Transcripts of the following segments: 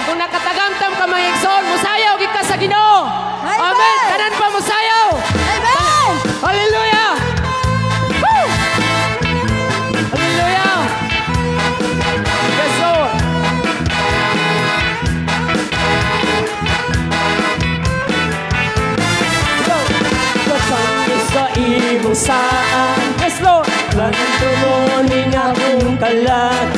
Kung nakatagamtam ka mga igsoon, musayaw gid ka sa Ginoo. Amen. Tanan pa musayaw. Amen! Hallelujah. Woo! Hallelujah. Yes, Lord. Kasangis sa imong saan. Yes, Lord. Lantumonin akong kalan.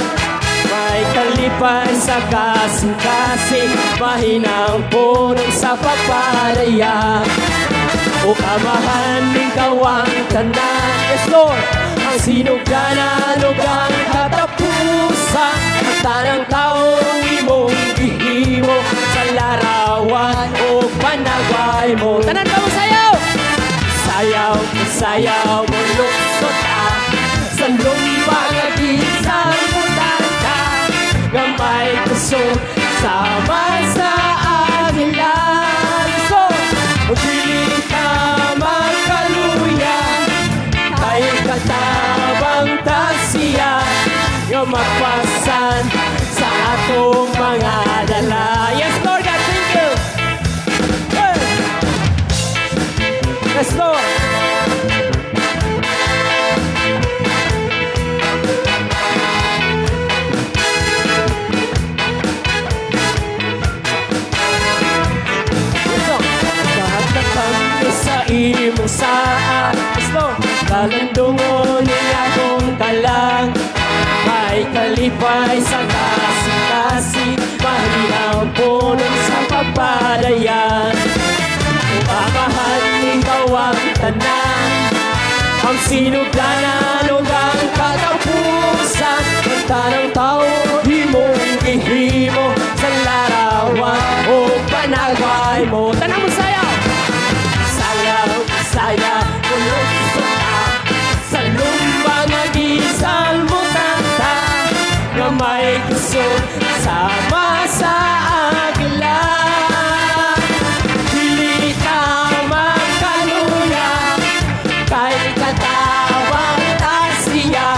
May kalipay sa kasing-kasing, mahinang punong sa papadaya. O kamahan ng kawang tanan. Yes, Lord. Ang sinugdanan o ang katapusan, ang tanang taong imong gihimo sa larawan o panagway mo. Tanan pa mo sayaw! Sayaw, sayaw mo luksot ka sa lumbang at isang mutanta. Gamay puso sama sa agila. So, pagpili ka magkaluya, kay katabang tasya, yung magpasan sa atong mga dala. Yes, Lord God, thank you. Hey. Yes, Lord. Sa imong saan, Lord, kalandungon niya akong kalang. May kalipay sa kasi-kasi, mahinaw punong sa papadayan. Kung amahan ikaw ang tanan, ang sinugdanan o ang katapusan, ang tanang tao, himong gihimo sa larawan o panagway mo. Tanang mo sayaw! Saya pulusot ka sa lumbang agisal mo tata, na may gusto sama sa agila. Dili ka magkaluya, kay katawang tasya,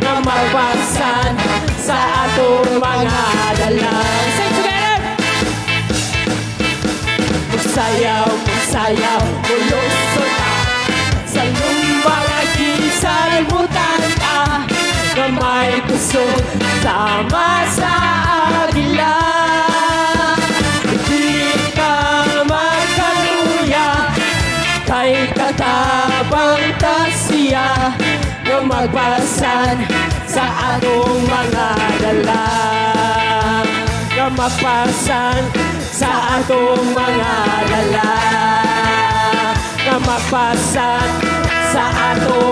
na magpasan sa atong mga dalang. Sing together! Sayaw, sayaw, pulusot ka sa lumbang agisal mo tata, na may puso sama sa agila. Di ka magkaluya, kay katabang tasya, na magpasan sa atong mga dala. Na magpasan sa atong mga dala, na magpasan sa atong